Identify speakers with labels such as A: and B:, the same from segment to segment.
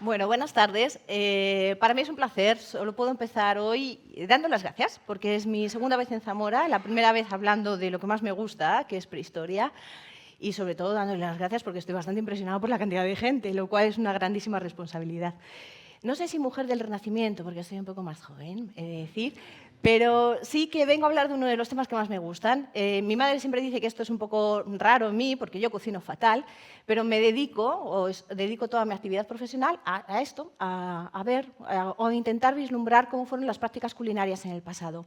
A: Bueno, buenas tardes. Para mí es un placer. Solo puedo empezar hoy dando las gracias, porque es mi segunda vez en Zamora, la primera vez hablando de lo que más me gusta, que es prehistoria, y sobre todo dándole las gracias porque estoy bastante impresionado por la cantidad de gente, lo cual es una grandísima responsabilidad. No sé si mujer del Renacimiento, porque soy un poco más joven, he de decir, pero sí que vengo a hablar de uno de los temas que más me gustan. Mi madre siempre dice que esto es un poco raro en mí, porque yo cocino fatal, pero me dedico toda mi actividad profesional a esto, a ver o a intentar vislumbrar cómo fueron las prácticas culinarias en el pasado.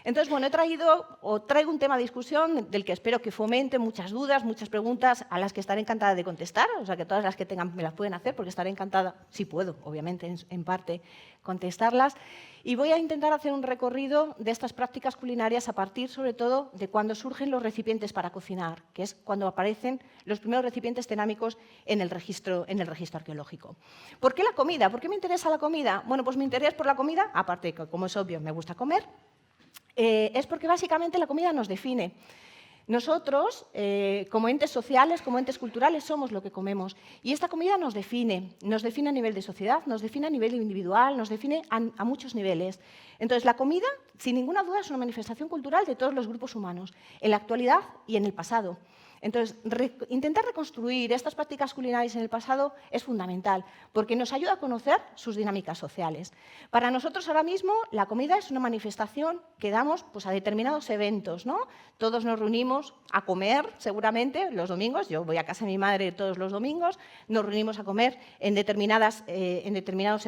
A: Entonces, bueno, traigo un tema de discusión del que espero que fomente muchas dudas, muchas preguntas a las que estaré encantada de contestar, o sea, que todas las que tengan me las pueden hacer, porque estaré encantada, si puedo, obviamente, en parte, contestarlas. Y voy a intentar hacer un recorrido de estas prácticas culinarias a partir, sobre todo, de cuando surgen los recipientes para cocinar, que es cuando aparecen los primeros recipientes cerámicos en el registro arqueológico. ¿Por qué la comida? ¿Por qué me interesa la comida? Bueno, pues mi interés por la comida, aparte que, como es obvio, me gusta comer, es porque básicamente la comida nos define. Nosotros, como entes sociales, como entes culturales, somos lo que comemos. Y esta comida nos define a nivel de sociedad, nos define a nivel individual, nos define a muchos niveles. Entonces, la comida, sin ninguna duda, es una manifestación cultural de todos los grupos humanos, en la actualidad y en el pasado. Entonces, intentar reconstruir estas prácticas culinarias en el pasado es fundamental, porque nos ayuda a conocer sus dinámicas sociales. Para nosotros ahora mismo, la comida es una manifestación que damos pues, a determinados eventos, ¿no? Todos nos reunimos a comer, seguramente, los domingos. Yo voy a casa de mi madre todos los domingos. Nos reunimos a comer en determinados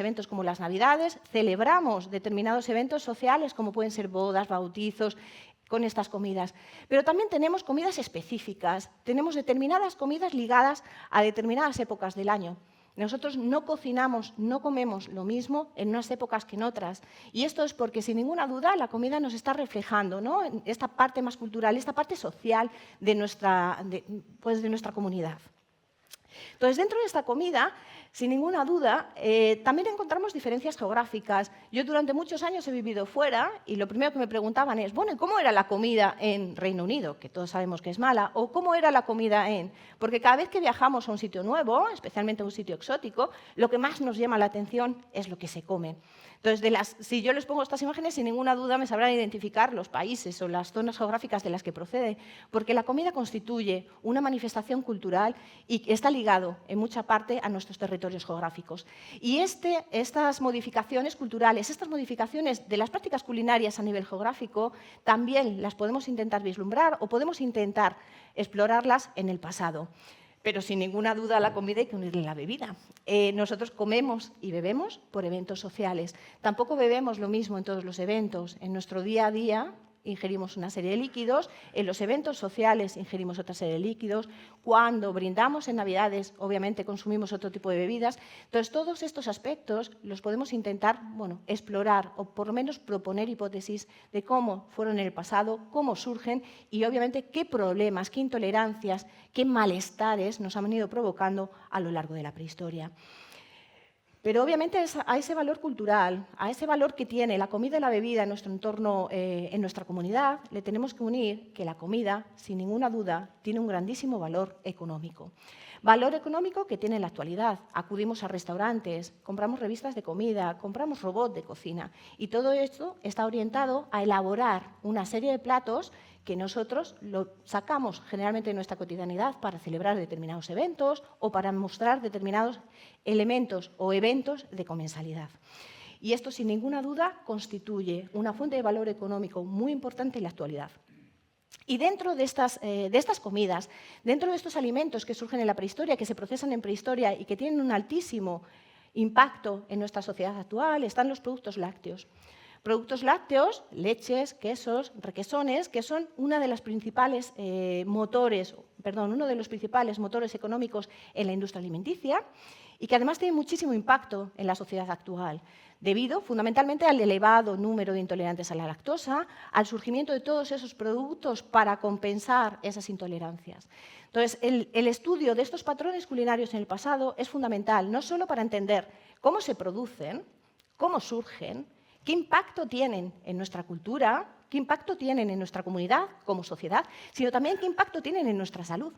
A: eventos como las Navidades. Celebramos determinados eventos sociales como pueden ser bodas, bautizos, con estas comidas. Pero también tenemos comidas específicas, tenemos determinadas comidas ligadas a determinadas épocas del año. Nosotros no cocinamos, no comemos lo mismo en unas épocas que en otras. Y esto es porque, sin ninguna duda, la comida nos está reflejando, ¿no? Esta parte más cultural, esta parte social de nuestra comunidad. Entonces, dentro de esta comida, sin ninguna duda, también encontramos diferencias geográficas. Yo durante muchos años he vivido fuera y lo primero que me preguntaban es, bueno, ¿cómo era la comida en Reino Unido? Que todos sabemos que es mala. ¿O cómo era la comida en...? Porque cada vez que viajamos a un sitio nuevo, especialmente a un sitio exótico, lo que más nos llama la atención es lo que se come. Entonces, si yo les pongo estas imágenes, sin ninguna duda me sabrán identificar los países o las zonas geográficas de las que procede, porque la comida constituye una manifestación cultural y está ligado en mucha parte a nuestros territorios geográficos. Y estas modificaciones culturales, estas modificaciones de las prácticas culinarias a nivel geográfico, también las podemos intentar vislumbrar o podemos intentar explorarlas en el pasado. Pero sin ninguna duda a la comida hay que unirle la bebida. Nosotros comemos y bebemos por eventos sociales. Tampoco bebemos lo mismo en todos los eventos. En nuestro día a día ingerimos una serie de líquidos, en los eventos sociales ingerimos otra serie de líquidos, cuando brindamos en Navidades, obviamente consumimos otro tipo de bebidas. Entonces, todos estos aspectos los podemos intentar explorar o por lo menos proponer hipótesis de cómo fueron en el pasado, cómo surgen y obviamente qué problemas, qué intolerancias, qué malestares nos han ido provocando a lo largo de la prehistoria. Pero obviamente a ese valor cultural, a ese valor que tiene la comida y la bebida en nuestro entorno, en nuestra comunidad, le tenemos que unir que la comida, sin ninguna duda, tiene un grandísimo valor económico. Valor económico que tiene en la actualidad. Acudimos a restaurantes, compramos revistas de comida, compramos robots de cocina y todo esto está orientado a elaborar una serie de platos que nosotros lo sacamos generalmente de nuestra cotidianidad para celebrar determinados eventos o para mostrar determinados elementos o eventos de comensalidad. Y esto, sin ninguna duda, constituye una fuente de valor económico muy importante en la actualidad. Y dentro de estas comidas, dentro de estos alimentos que surgen en la prehistoria, que se procesan en prehistoria y que tienen un altísimo impacto en nuestra sociedad actual, están los productos lácteos. Productos lácteos, leches, quesos, requesones, que son uno de los principales motores económicos en la industria alimenticia y que además tienen muchísimo impacto en la sociedad actual, debido fundamentalmente al elevado número de intolerantes a la lactosa, al surgimiento de todos esos productos para compensar esas intolerancias. Entonces, el estudio de estos patrones culinarios en el pasado es fundamental, no solo para entender cómo se producen, cómo surgen, qué impacto tienen en nuestra cultura, qué impacto tienen en nuestra comunidad como sociedad, sino también qué impacto tienen en nuestra salud.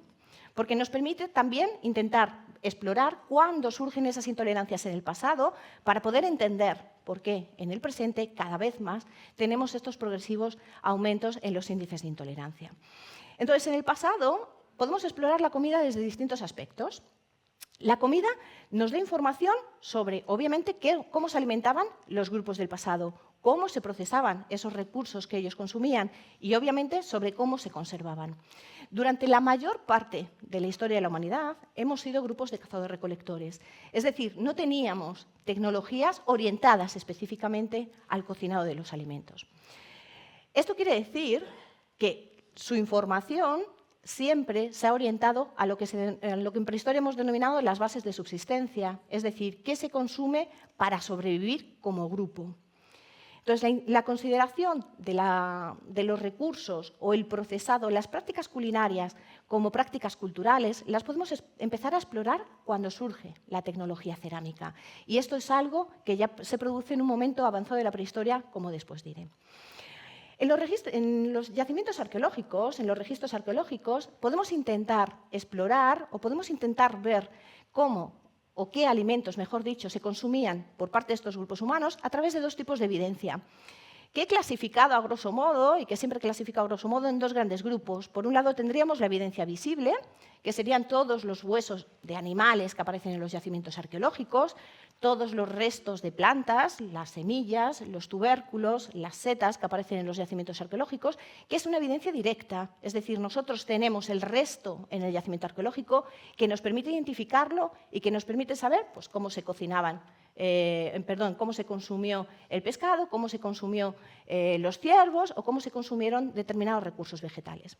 A: Porque nos permite también intentar explorar cuándo surgen esas intolerancias en el pasado para poder entender por qué en el presente cada vez más tenemos estos progresivos aumentos en los índices de intolerancia. Entonces, en el pasado podemos explorar la comida desde distintos aspectos. La comida nos da información sobre, obviamente, cómo se alimentaban los grupos del pasado, cómo se procesaban esos recursos que ellos consumían y, obviamente, sobre cómo se conservaban. Durante la mayor parte de la historia de la humanidad hemos sido grupos de cazadores-recolectores, es decir, no teníamos tecnologías orientadas específicamente al cocinado de los alimentos. Esto quiere decir que su información siempre se ha orientado a lo que en prehistoria hemos denominado las bases de subsistencia, es decir, qué se consume para sobrevivir como grupo. Entonces, la consideración de los recursos o el procesado, las prácticas culinarias como prácticas culturales, las podemos empezar a explorar cuando surge la tecnología cerámica. Y esto es algo que ya se produce en un momento avanzado de la prehistoria, como después diré. En los yacimientos arqueológicos, en los registros arqueológicos, podemos intentar explorar o podemos intentar ver cómo o qué alimentos, mejor dicho, se consumían por parte de estos grupos humanos a través de dos tipos de evidencia, que he clasificado a grosso modo, y que siempre clasifico a grosso modo, en dos grandes grupos. Por un lado tendríamos la evidencia visible, que serían todos los huesos de animales que aparecen en los yacimientos arqueológicos, todos los restos de plantas, las semillas, los tubérculos, las setas que aparecen en los yacimientos arqueológicos, que es una evidencia directa. Es decir, nosotros tenemos el resto en el yacimiento arqueológico que nos permite identificarlo y que nos permite saber pues, cómo se cómo se consumió el pescado, cómo se consumió los ciervos o cómo se consumieron determinados recursos vegetales.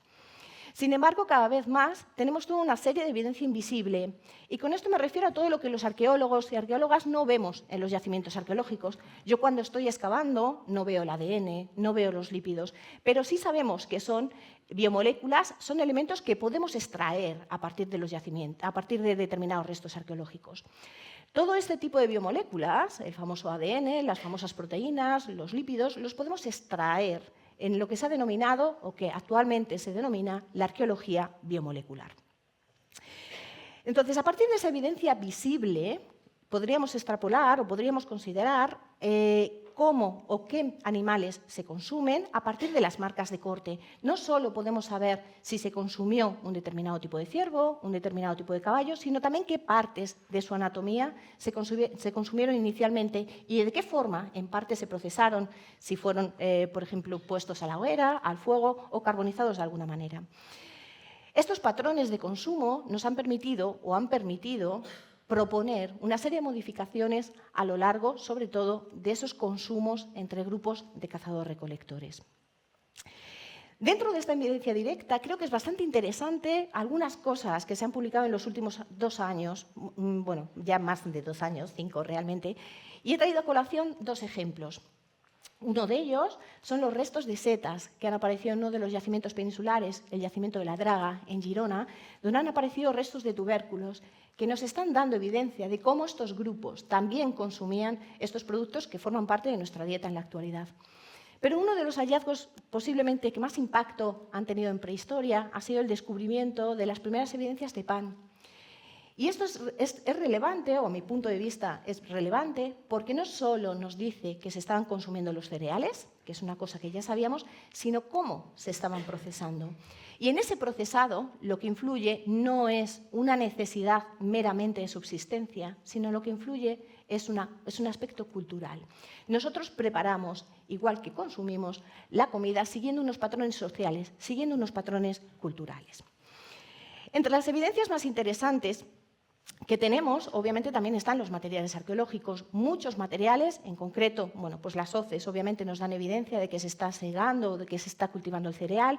A: Sin embargo, cada vez más tenemos toda una serie de evidencia invisible y con esto me refiero a todo lo que los arqueólogos y arqueólogas no vemos en los yacimientos arqueológicos. Yo cuando estoy excavando no veo el ADN, no veo los lípidos, pero sí sabemos que son biomoléculas, son elementos que podemos extraer a partir de los yacimientos, a partir de determinados restos arqueológicos. Todo este tipo de biomoléculas, el famoso ADN, las famosas proteínas, los lípidos, los podemos extraer en lo que se ha denominado, o que actualmente se denomina, la arqueología biomolecular. Entonces, a partir de esa evidencia visible, podríamos extrapolar o podríamos considerar cómo o qué animales se consumen a partir de las marcas de corte. No solo podemos saber si se consumió un determinado tipo de ciervo, un determinado tipo de caballo, sino también qué partes de su anatomía se consumieron inicialmente y de qué forma en parte se procesaron, si fueron, por ejemplo, puestos a la hoguera, al fuego o carbonizados de alguna manera. Estos patrones de consumo nos han permitido o han permitido proponer una serie de modificaciones a lo largo, sobre todo, de esos consumos entre grupos de cazadores-recolectores. Dentro de esta evidencia directa, creo que es bastante interesante algunas cosas que se han publicado en los últimos 2 años, bueno, ya más de 2 años, 5 realmente, y he traído a colación 2 ejemplos. Uno de ellos son los restos de setas que han aparecido en uno de los yacimientos peninsulares, el yacimiento de la Draga, en Girona, donde han aparecido restos de tubérculos que nos están dando evidencia de cómo estos grupos también consumían estos productos que forman parte de nuestra dieta en la actualidad. Pero uno de los hallazgos posiblemente que más impacto han tenido en prehistoria ha sido el descubrimiento de las primeras evidencias de pan. Y esto es relevante, o a mi punto de vista es relevante, porque no solo nos dice que se estaban consumiendo los cereales, que es una cosa que ya sabíamos, sino cómo se estaban procesando. Y en ese procesado lo que influye no es una necesidad meramente de subsistencia, sino lo que influye es un aspecto cultural. Nosotros preparamos, igual que consumimos, la comida siguiendo unos patrones sociales, siguiendo unos patrones culturales. Entre las evidencias más interesantes que tenemos, obviamente, también están los materiales arqueológicos. Muchos materiales, en concreto, bueno, pues las hoces, obviamente, nos dan evidencia de que se está segando o de que se está cultivando el cereal.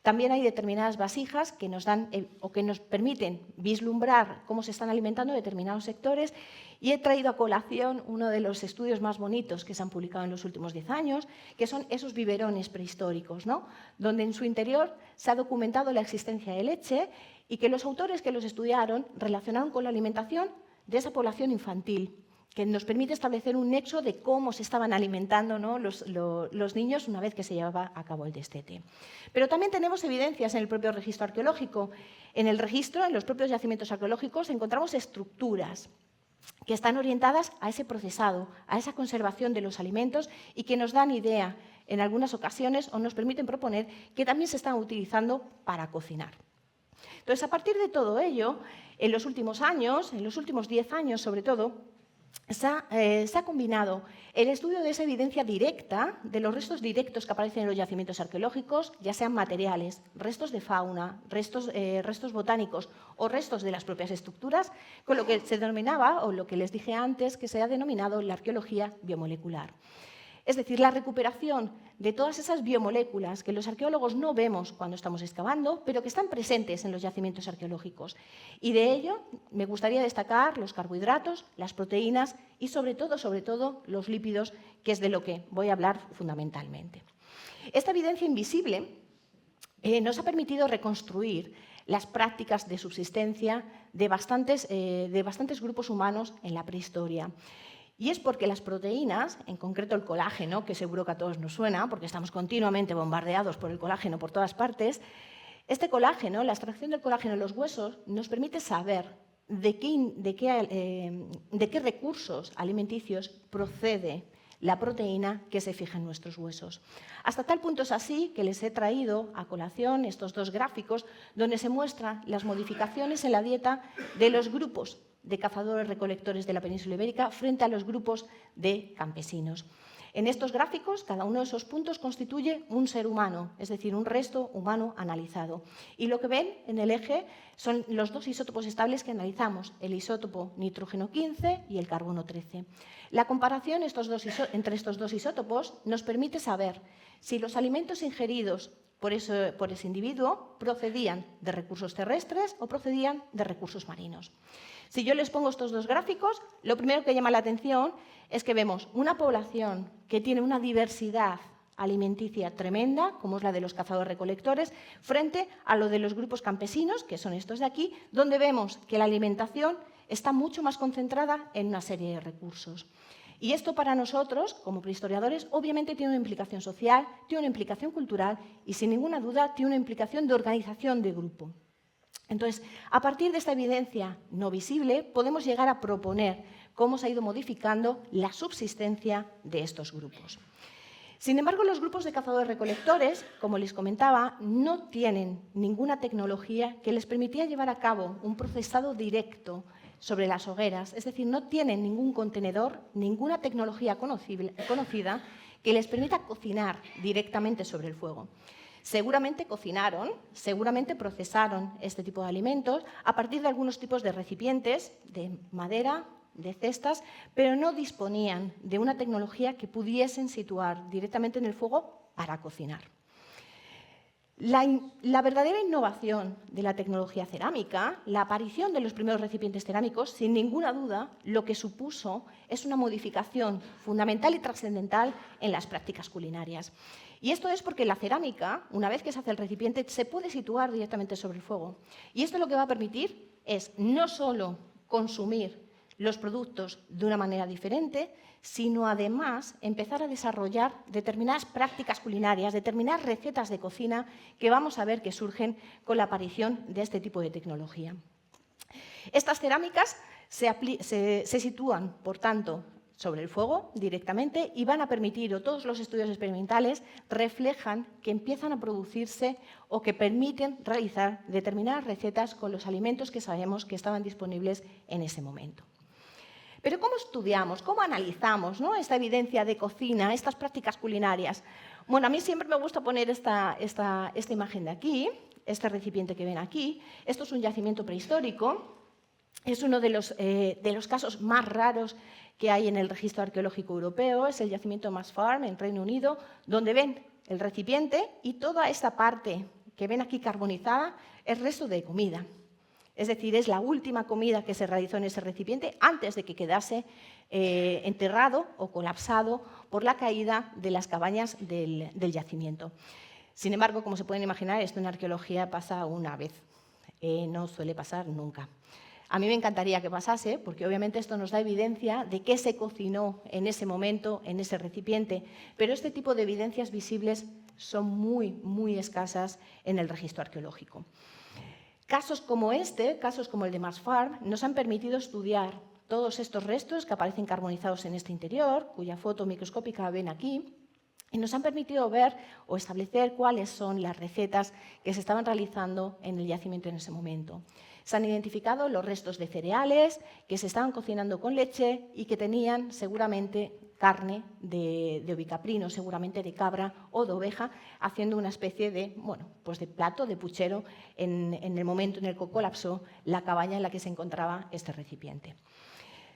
A: También hay determinadas vasijas que nos dan o que nos permiten vislumbrar cómo se están alimentando determinados sectores. Y he traído a colación uno de los estudios más bonitos que se han publicado en los últimos 10 años, que son esos biberones prehistóricos, ¿no? Donde en su interior se ha documentado la existencia de leche y que los autores que los estudiaron relacionaron con la alimentación de esa población infantil. que nos permite establecer un nexo de cómo se estaban alimentando, ¿no?, los niños una vez que se llevaba a cabo el destete. Pero también tenemos evidencias en el propio registro arqueológico. En el registro, en los propios yacimientos arqueológicos, encontramos estructuras que están orientadas a ese procesado, a esa conservación de los alimentos y que nos dan idea en algunas ocasiones o nos permiten proponer que también se están utilizando para cocinar. Entonces, a partir de todo ello, en los últimos años, en los últimos 10 años sobre todo, se ha combinado el estudio de esa evidencia directa, de los restos directos que aparecen en los yacimientos arqueológicos, ya sean materiales, restos de fauna, restos botánicos o restos de las propias estructuras, con lo que se denominaba, o lo que les dije antes, que se ha denominado la arqueología biomolecular. Es decir, la recuperación de todas esas biomoléculas que los arqueólogos no vemos cuando estamos excavando, pero que están presentes en los yacimientos arqueológicos. Y de ello me gustaría destacar los carbohidratos, las proteínas y sobre todo los lípidos, que es de lo que voy a hablar fundamentalmente. Esta evidencia invisible nos ha permitido reconstruir las prácticas de subsistencia de bastantes grupos humanos en la prehistoria. Y es porque las proteínas, en concreto el colágeno, que seguro que a todos nos suena, porque estamos continuamente bombardeados por el colágeno por todas partes, este colágeno, la extracción del colágeno en los huesos, nos permite saber de qué recursos alimenticios procede la proteína que se fija en nuestros huesos. Hasta tal punto es así que les he traído a colación estos dos gráficos donde se muestran las modificaciones en la dieta de los grupos de cazadores-recolectores de la península ibérica frente a los grupos de campesinos. En estos gráficos, cada uno de esos puntos constituye un ser humano, es decir, un resto humano analizado. Y lo que ven en el eje son los dos isótopos estables que analizamos, el isótopo nitrógeno 15 y el carbono 13. La comparación entre estos dos isótopos nos permite saber si los alimentos ingeridos por ese individuo procedían de recursos terrestres o procedían de recursos marinos. Si yo les pongo estos dos gráficos, lo primero que llama la atención es que vemos una población que tiene una diversidad alimenticia tremenda, como es la de los cazadores-recolectores, frente a lo de los grupos campesinos, que son estos de aquí, donde vemos que la alimentación está mucho más concentrada en una serie de recursos. Y esto para nosotros, como prehistoriadores, obviamente tiene una implicación social, tiene una implicación cultural y, sin ninguna duda, tiene una implicación de organización de grupo. Entonces, a partir de esta evidencia no visible, podemos llegar a proponer cómo se ha ido modificando la subsistencia de estos grupos. Sin embargo, los grupos de cazadores-recolectores, como les comentaba, no tienen ninguna tecnología que les permitiera llevar a cabo un procesado directo sobre las hogueras, es decir, no tienen ningún contenedor, ninguna tecnología conocida que les permita cocinar directamente sobre el fuego. Seguramente cocinaron, seguramente procesaron este tipo de alimentos a partir de algunos tipos de recipientes, de madera, de cestas, pero no disponían de una tecnología que pudiesen situar directamente en el fuego para cocinar. La verdadera innovación de la tecnología cerámica, la aparición de los primeros recipientes cerámicos, sin ninguna duda, lo que supuso es una modificación fundamental y trascendental en las prácticas culinarias. Y esto es porque la cerámica, una vez que se hace el recipiente, se puede situar directamente sobre el fuego. Y esto lo que va a permitir es no solo consumir los productos de una manera diferente, sino además empezar a desarrollar determinadas prácticas culinarias, determinadas recetas de cocina que vamos a ver que surgen con la aparición de este tipo de tecnología. Estas cerámicas se sitúan, por tanto, sobre el fuego directamente y van a permitir, o todos los estudios experimentales reflejan que empiezan a producirse o que permiten realizar determinadas recetas con los alimentos que sabemos que estaban disponibles en ese momento. Pero ¿cómo estudiamos, cómo analizamos, ¿no?, esta evidencia de cocina, estas prácticas culinarias? Bueno, a mí siempre me gusta poner esta imagen de aquí, este recipiente que ven aquí. Esto es un yacimiento prehistórico, es uno de los casos más raros que hay en el registro arqueológico europeo, es el yacimiento Mast Farm en Reino Unido, donde ven el recipiente y toda esta parte que ven aquí carbonizada es resto de comida. Es decir, es la última comida que se realizó en ese recipiente antes de que quedase enterrado o colapsado por la caída de las cabañas del yacimiento. Sin embargo, como se pueden imaginar, esto en arqueología pasa una vez, no suele pasar nunca. A mí me encantaría que pasase, porque obviamente esto nos da evidencia de qué se cocinó en ese momento, en ese recipiente, pero este tipo de evidencias visibles son muy, muy escasas en el registro arqueológico. Casos como este, casos como el de Masfarm, nos han permitido estudiar todos estos restos que aparecen carbonizados en este interior, cuya foto microscópica ven aquí, y nos han permitido ver o establecer cuáles son las recetas que se estaban realizando en el yacimiento en ese momento. Se han identificado los restos de cereales que se estaban cocinando con leche y que tenían seguramente carne de ovicaprino, seguramente de cabra o de oveja, haciendo una especie de, pues de plato, de puchero, en el momento en el que colapsó la cabaña en la que se encontraba este recipiente.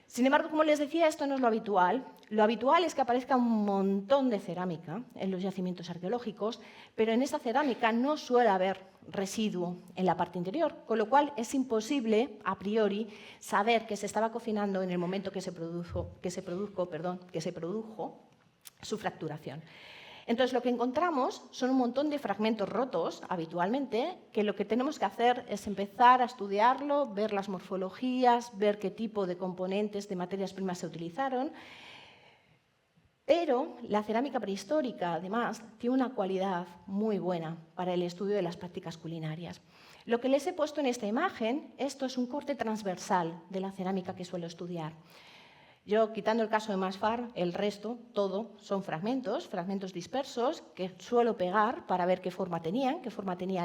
A: Sin embargo, como les decía, esto no es lo habitual. Lo habitual es que aparezca un montón de cerámica en los yacimientos arqueológicos, pero en esta cerámica no suele haber residuo en la parte interior, con lo cual es imposible, a priori, saber que se estaba cocinando en el momento que se produjo su fracturación. Entonces, lo que encontramos son un montón de fragmentos rotos, habitualmente, que lo que tenemos que hacer es empezar a estudiarlo, ver las morfologías, ver qué tipo de componentes, de materias primas se utilizaron. Pero la cerámica prehistórica, además, tiene una cualidad muy buena para el estudio de las prácticas culinarias. Lo que les he puesto en esta imagen, esto es un corte transversal de la cerámica que suelo estudiar. Yo, quitando el caso de Masfarm, el resto, todo, son fragmentos dispersos que suelo pegar para ver qué forma tenía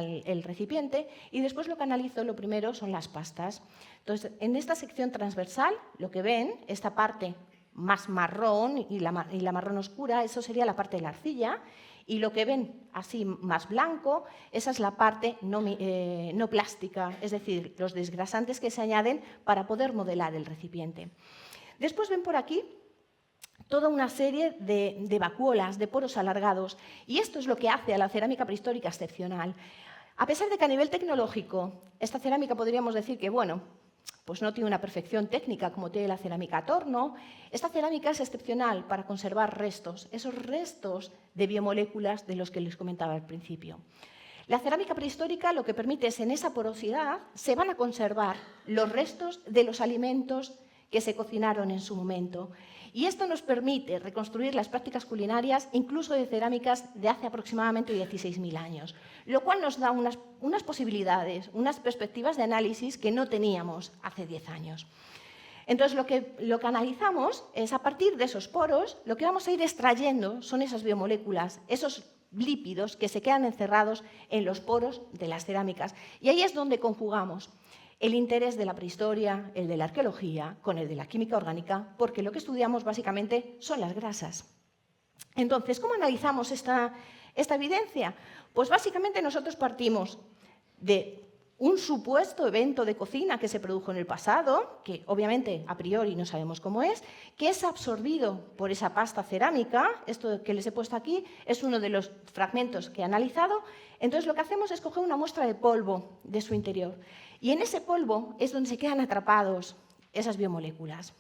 A: el recipiente, y después lo que analizo, lo primero, son las pastas. Entonces, en esta sección transversal, lo que ven, esta parte más marrón y la marrón oscura, eso sería la parte de la arcilla, y lo que ven así más blanco, esa es la parte no plástica, es decir, los desgrasantes que se añaden para poder modelar el recipiente. Después ven por aquí toda una serie de vacuolas, de poros alargados, y esto es lo que hace a la cerámica prehistórica excepcional. A pesar de que a nivel tecnológico esta cerámica podríamos decir que, pues no tiene una perfección técnica como tiene la cerámica a torno, esta cerámica es excepcional para conservar restos, esos restos de biomoléculas de los que les comentaba al principio. La cerámica prehistórica lo que permite es, en esa porosidad, se van a conservar los restos de los alimentos que se cocinaron en su momento. Y esto nos permite reconstruir las prácticas culinarias incluso de cerámicas de hace aproximadamente 16.000 años, lo cual nos da unas posibilidades, unas perspectivas de análisis que no teníamos hace 10 años. Entonces, lo que analizamos es, a partir de esos poros, lo que vamos a ir extrayendo son esas biomoléculas, esos lípidos que se quedan encerrados en los poros de las cerámicas. Y ahí es donde conjugamos el interés de la prehistoria, el de la arqueología, con el de la química orgánica, porque lo que estudiamos básicamente son las grasas. Entonces, ¿cómo analizamos esta evidencia? Pues básicamente nosotros partimos de un supuesto evento de cocina que se produjo en el pasado, que obviamente a priori no sabemos cómo es, que es absorbido por esa pasta cerámica. Esto que les he puesto aquí es uno de los fragmentos que he analizado. Entonces, lo que hacemos es coger una muestra de polvo de su interior. Y en ese polvo es donde se quedan atrapados esas biomoléculas.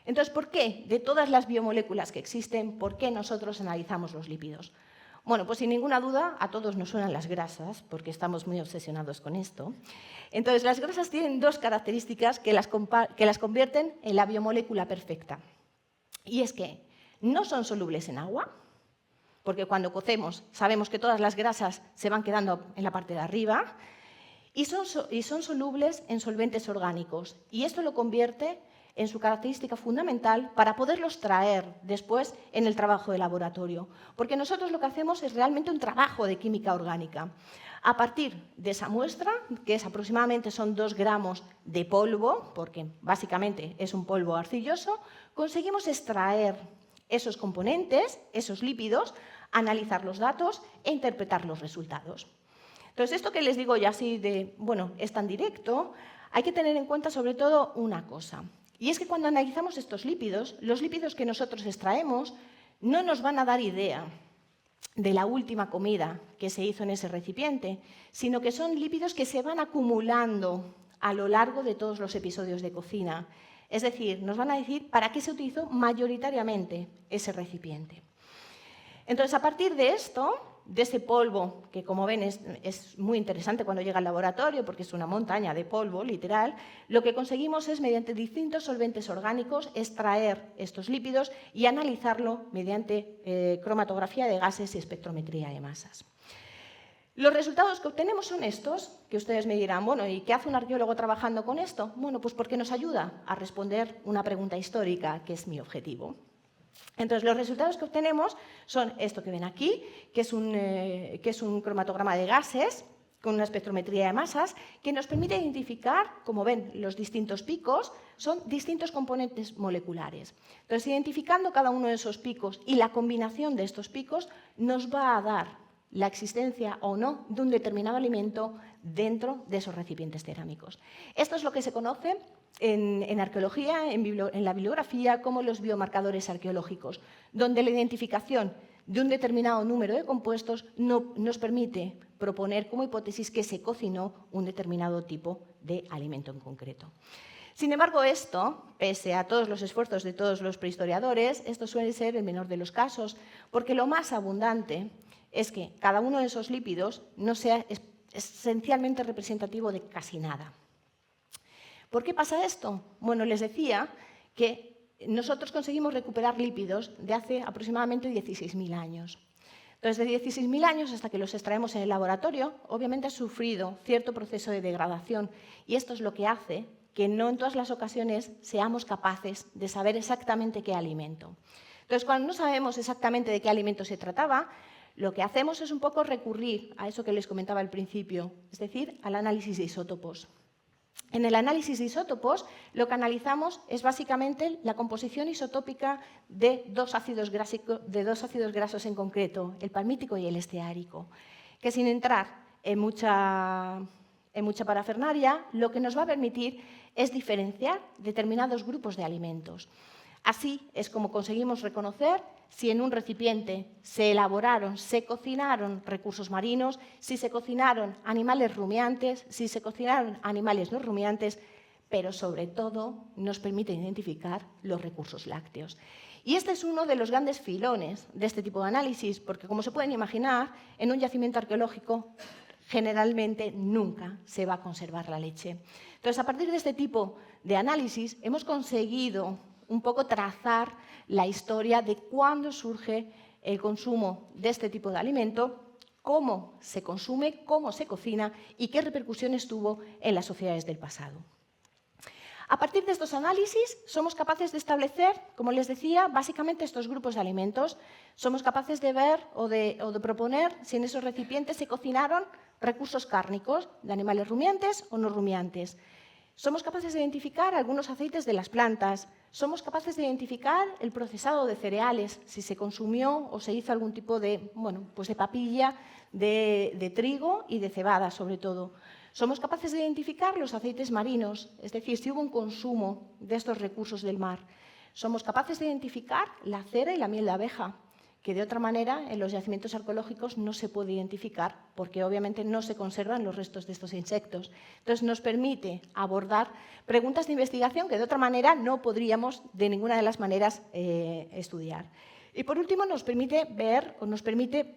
A: Entonces, ¿por qué? De todas las biomoléculas que existen, ¿por qué nosotros analizamos los lípidos? Bueno, pues sin ninguna duda a todos nos suenan las grasas, porque estamos muy obsesionados con esto. Entonces, las grasas tienen dos características que las convierten en la biomolécula perfecta. Y es que no son solubles en agua, porque cuando cocemos sabemos que todas las grasas se van quedando en la parte de arriba, y son solubles en solventes orgánicos. Y esto lo convierte en su característica fundamental para poderlos traer después en el trabajo de laboratorio. Porque nosotros lo que hacemos es realmente un trabajo de química orgánica. A partir de esa muestra, que es aproximadamente son 2 gramos de polvo, porque básicamente es un polvo arcilloso, conseguimos extraer esos componentes, esos lípidos, analizar los datos e interpretar los resultados. Entonces, esto que les digo ya así es tan directo, hay que tener en cuenta sobre todo una cosa. Y es que cuando analizamos estos lípidos, los lípidos que nosotros extraemos no nos van a dar idea de la última comida que se hizo en ese recipiente, sino que son lípidos que se van acumulando a lo largo de todos los episodios de cocina. Es decir, nos van a decir para qué se utilizó mayoritariamente ese recipiente. Entonces, a partir de esto, de ese polvo, que como ven es muy interesante cuando llega al laboratorio porque es una montaña de polvo, literal, lo que conseguimos es, mediante distintos solventes orgánicos, extraer estos lípidos y analizarlo mediante cromatografía de gases y espectrometría de masas. Los resultados que obtenemos son estos, que ustedes me dirán, bueno, ¿y qué hace un arqueólogo trabajando con esto? Bueno, pues porque nos ayuda a responder una pregunta histórica, que es mi objetivo. Entonces, los resultados que obtenemos son esto que ven aquí, que es un cromatograma de gases con una espectrometría de masas que nos permite identificar, como ven, los distintos picos, son distintos componentes moleculares. Entonces, identificando cada uno de esos picos y la combinación de estos picos nos va a dar la existencia o no de un determinado alimento dentro de esos recipientes cerámicos. Esto es lo que se conoce en arqueología, en la bibliografía, como los biomarcadores arqueológicos, donde la identificación de un determinado número de compuestos nos permite proponer como hipótesis que se cocinó un determinado tipo de alimento en concreto. Sin embargo, esto, pese a todos los esfuerzos de todos los prehistoriadores, esto suele ser el menor de los casos, porque lo más abundante es que cada uno de esos lípidos no sea esencialmente representativo de casi nada. ¿Por qué pasa esto? Bueno, les decía que nosotros conseguimos recuperar lípidos de hace aproximadamente 16.000 años. Entonces, de 16.000 años hasta que los extraemos en el laboratorio, obviamente ha sufrido cierto proceso de degradación y esto es lo que hace que no en todas las ocasiones seamos capaces de saber exactamente qué alimento. Entonces, cuando no sabemos exactamente de qué alimento se trataba, lo que hacemos es un poco recurrir a eso que les comentaba al principio, es decir, al análisis de isótopos. En el análisis de isótopos, lo que analizamos es básicamente la composición isotópica de dos ácidos grasos en concreto, el palmítico y el esteárico, que sin entrar en mucha parafernalia, lo que nos va a permitir es diferenciar determinados grupos de alimentos. Así es como conseguimos reconocer si en un recipiente se elaboraron, se cocinaron recursos marinos, si se cocinaron animales rumiantes, si se cocinaron animales no rumiantes, pero sobre todo nos permite identificar los recursos lácteos. Y este es uno de los grandes filones de este tipo de análisis, porque como se pueden imaginar, en un yacimiento arqueológico generalmente nunca se va a conservar la leche. Entonces, a partir de este tipo de análisis hemos conseguido un poco trazar la historia de cuándo surge el consumo de este tipo de alimento, cómo se consume, cómo se cocina y qué repercusiones tuvo en las sociedades del pasado. A partir de estos análisis somos capaces de establecer, como les decía, básicamente estos grupos de alimentos. Somos capaces de ver o de proponer si en esos recipientes se cocinaron recursos cárnicos de animales rumiantes o no rumiantes. Somos capaces de identificar algunos aceites de las plantas. Somos capaces de identificar el procesado de cereales, si se consumió o se hizo algún tipo de, de papilla de trigo y de cebada, sobre todo. Somos capaces de identificar los aceites marinos, es decir, si hubo un consumo de estos recursos del mar. Somos capaces de identificar la cera y la miel de abeja, que de otra manera en los yacimientos arqueológicos no se puede identificar porque obviamente no se conservan los restos de estos insectos. Entonces nos permite abordar preguntas de investigación que de otra manera no podríamos de ninguna de las maneras estudiar. Y por último nos permite ver o nos permite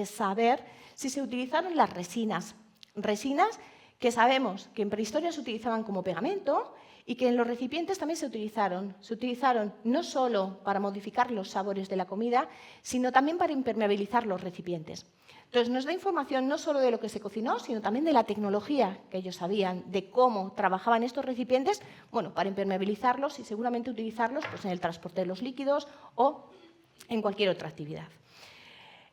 A: saber si se utilizaron las resinas que sabemos que en prehistoria se utilizaban como pegamento y que en los recipientes también se utilizaron. Se utilizaron no solo para modificar los sabores de la comida, sino también para impermeabilizar los recipientes. Entonces nos da información no solo de lo que se cocinó, sino también de la tecnología que ellos sabían, de cómo trabajaban estos recipientes, para impermeabilizarlos y seguramente utilizarlos en el transporte de los líquidos o en cualquier otra actividad.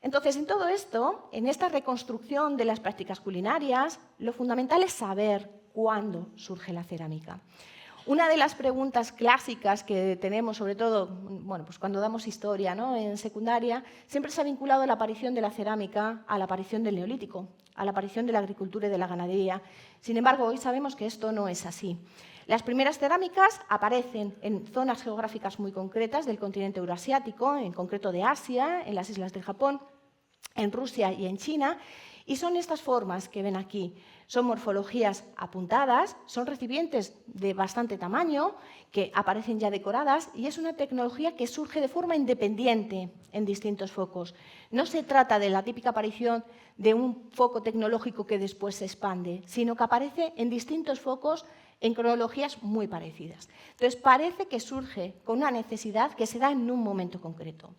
A: Entonces, en todo esto, en esta reconstrucción de las prácticas culinarias, lo fundamental es saber cuándo surge la cerámica. Una de las preguntas clásicas que tenemos, sobre todo cuando damos historia, en secundaria, siempre se ha vinculado la aparición de la cerámica a la aparición del Neolítico, a la aparición de la agricultura y de la ganadería. Sin embargo, hoy sabemos que esto no es así. Las primeras cerámicas aparecen en zonas geográficas muy concretas del continente euroasiático, en concreto de Asia, en las islas del Japón, en Rusia y en China, Y son estas formas que ven aquí. Son morfologías apuntadas, son recipientes de bastante tamaño que aparecen ya decoradas y es una tecnología que surge de forma independiente en distintos focos. No se trata de la típica aparición de un foco tecnológico que después se expande, sino que aparece en distintos focos en cronologías muy parecidas. Entonces, parece que surge con una necesidad que se da en un momento concreto.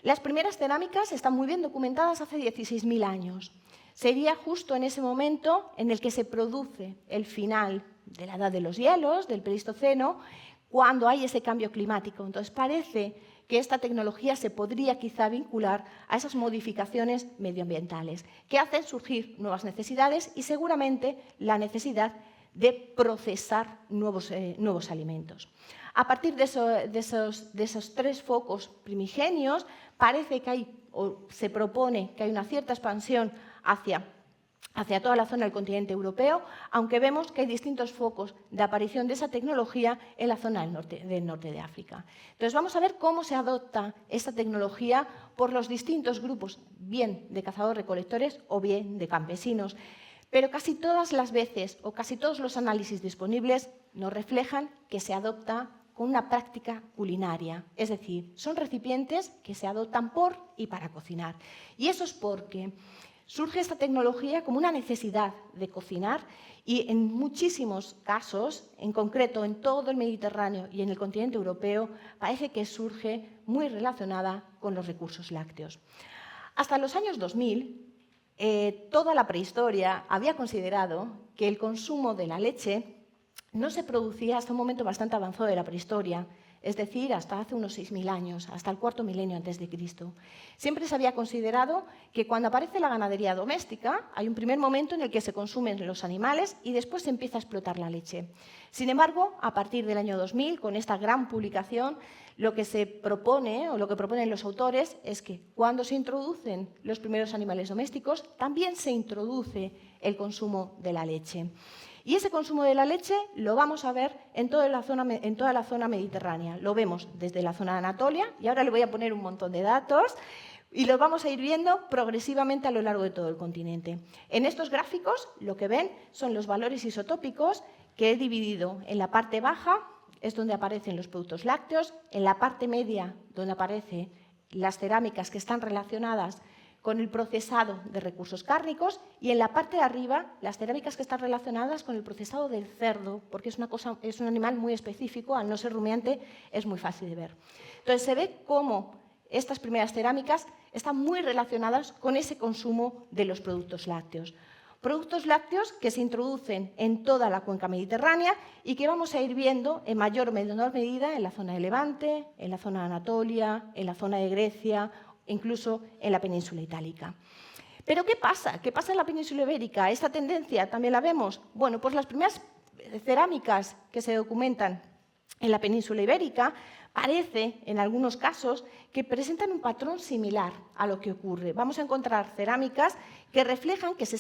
A: Las primeras cerámicas están muy bien documentadas hace 16.000 años. Sería justo en ese momento en el que se produce el final de la edad de los hielos, del Pleistoceno, cuando hay ese cambio climático. Entonces, parece que esta tecnología se podría quizá vincular a esas modificaciones medioambientales que hacen surgir nuevas necesidades y seguramente la necesidad de procesar nuevos alimentos. A partir de esos tres focos primigenios, parece que hay, o se propone que hay una cierta expansión hacia toda la zona del continente europeo, aunque vemos que hay distintos focos de aparición de esa tecnología en la zona del norte de África. Entonces, vamos a ver cómo se adopta esta tecnología por los distintos grupos, bien de cazadores-recolectores o bien de campesinos. Pero casi todas las veces o casi todos los análisis disponibles nos reflejan que se adopta con una práctica culinaria, es decir, son recipientes que se adoptan por y para cocinar. Y eso es porque surge esta tecnología como una necesidad de cocinar y en muchísimos casos, en concreto en todo el Mediterráneo y en el continente europeo, parece que surge muy relacionada con los recursos lácteos. Hasta los años 2000, toda la prehistoria había considerado que el consumo de la leche no se producía hasta un momento bastante avanzado de la prehistoria, es decir, hasta hace unos 6.000 años, hasta el cuarto milenio antes de Cristo. Siempre se había considerado que cuando aparece la ganadería doméstica hay un primer momento en el que se consumen los animales y después se empieza a explotar la leche. Sin embargo, a partir del año 2000, con esta gran publicación, lo que se propone o lo que proponen los autores es que cuando se introducen los primeros animales domésticos, también se introduce el consumo de la leche. Y ese consumo de la leche lo vamos a ver en toda la zona mediterránea. Lo vemos desde la zona de Anatolia, y ahora le voy a poner un montón de datos, y lo vamos a ir viendo progresivamente a lo largo de todo el continente. En estos gráficos lo que ven son los valores isotópicos que he dividido en la parte baja, es donde aparecen los productos lácteos, en la parte media, donde aparecen las cerámicas que están relacionadas con el procesado de recursos cárnicos, y en la parte de arriba las cerámicas que están relacionadas con el procesado del cerdo, porque es un animal muy específico, al no ser rumiante es muy fácil de ver. Entonces se ve cómo estas primeras cerámicas están muy relacionadas con ese consumo de los productos lácteos. Productos lácteos que se introducen en toda la cuenca mediterránea y que vamos a ir viendo en mayor o menor medida en la zona de Levante, en la zona de Anatolia, en la zona de Grecia, incluso en la península itálica. ¿Pero qué pasa? ¿Qué pasa en la península ibérica? ¿Esta tendencia también la vemos? Bueno, pues las primeras cerámicas que se documentan en la península ibérica parece, en algunos casos, que presentan un patrón similar a lo que ocurre. Vamos a encontrar cerámicas que reflejan que se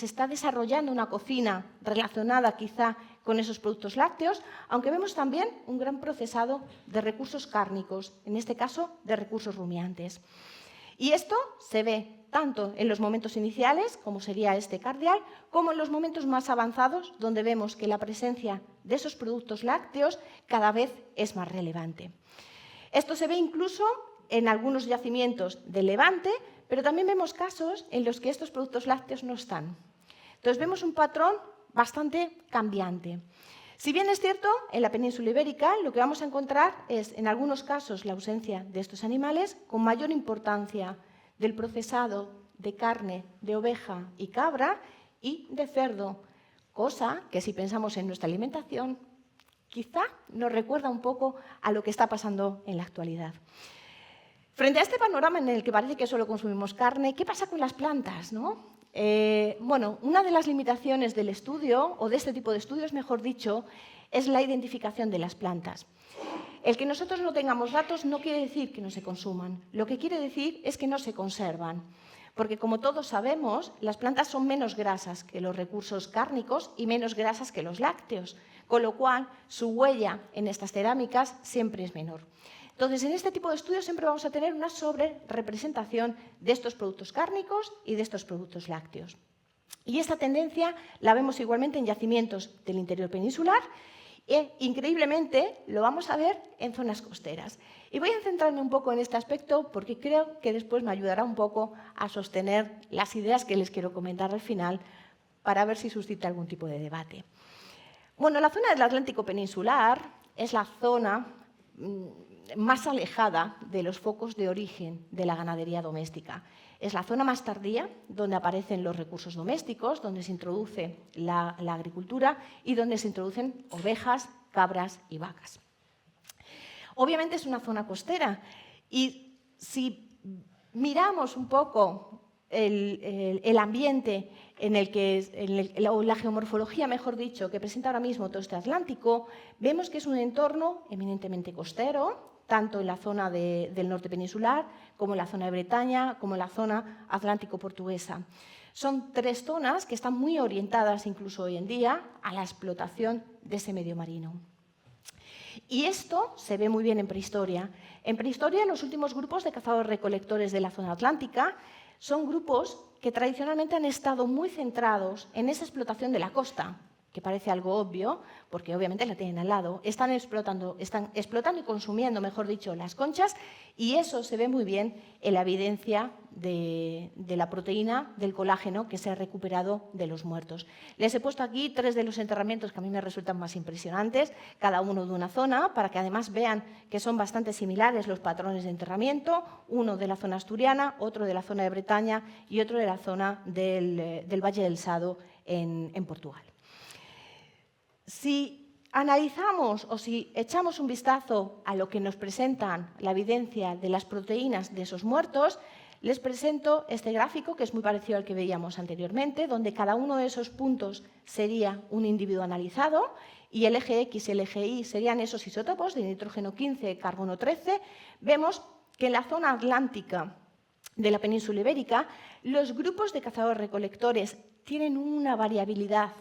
A: está desarrollando una cocina relacionada quizá con esos productos lácteos, aunque vemos también un gran procesado de recursos cárnicos, en este caso de recursos rumiantes. Y esto se ve tanto en los momentos iniciales, como sería este cardial, como en los momentos más avanzados, donde vemos que la presencia de esos productos lácteos cada vez es más relevante. Esto se ve incluso en algunos yacimientos del Levante, pero también vemos casos en los que estos productos lácteos no están. Entonces vemos un patrón bastante cambiante. Si bien es cierto, en la península ibérica lo que vamos a encontrar es, en algunos casos, la ausencia de estos animales, con mayor importancia del procesado de carne de oveja y cabra y de cerdo, cosa que si pensamos en nuestra alimentación, quizá nos recuerda un poco a lo que está pasando en la actualidad. Frente a este panorama en el que parece que solo consumimos carne, ¿qué pasa con las plantas, no? Bueno, una de las limitaciones del estudio, o de este tipo de estudios, mejor dicho, es la identificación de las plantas. El que nosotros no tengamos datos no quiere decir que no se consuman, lo que quiere decir es que no se conservan. Porque, como todos sabemos, las plantas son menos grasas que los recursos cárnicos y menos grasas que los lácteos, con lo cual su huella en estas cerámicas siempre es menor. Entonces, en este tipo de estudios siempre vamos a tener una sobrerepresentación de estos productos cárnicos y de estos productos lácteos. Y esta tendencia la vemos igualmente en yacimientos del interior peninsular e, increíblemente, lo vamos a ver en zonas costeras. Y voy a centrarme un poco en este aspecto porque creo que después me ayudará un poco a sostener las ideas que les quiero comentar al final para ver si suscita algún tipo de debate. Bueno, la zona del Atlántico peninsular es la zona más alejada de los focos de origen de la ganadería doméstica. Es la zona más tardía donde aparecen los recursos domésticos, donde se introduce la agricultura y donde se introducen ovejas, cabras y vacas. Obviamente es una zona costera y si miramos un poco el ambiente en el que la geomorfología, mejor dicho, que presenta ahora mismo todo este Atlántico, vemos que es un entorno eminentemente costero, tanto en la zona del norte peninsular, como en la zona de Bretaña, como en la zona atlántico-portuguesa. Son tres zonas que están muy orientadas, incluso hoy en día, a la explotación de ese medio marino. Y esto se ve muy bien en prehistoria. En prehistoria, los últimos grupos de cazadores-recolectores de la zona atlántica son grupos que tradicionalmente han estado muy centrados en esa explotación de la costa, que parece algo obvio, porque obviamente la tienen al lado. Están explotando y consumiendo, mejor dicho, las conchas, y eso se ve muy bien en la evidencia de la proteína del colágeno que se ha recuperado de los muertos. Les he puesto aquí 3 de los enterramientos que a mí me resultan más impresionantes, cada uno de una zona, para que además vean que son bastante similares los patrones de enterramiento, uno de la zona asturiana, otro de la zona de Bretaña y otro de la zona del Valle del Sado en Portugal. Si analizamos o si echamos un vistazo a lo que nos presentan la evidencia de las proteínas de esos muertos, les presento este gráfico, que es muy parecido al que veíamos anteriormente, donde cada uno de esos puntos sería un individuo analizado y el eje X y el eje Y serían esos isótopos de nitrógeno 15, carbono 13. Vemos que en la zona atlántica de la península ibérica, los grupos de cazadores-recolectores tienen una variabilidad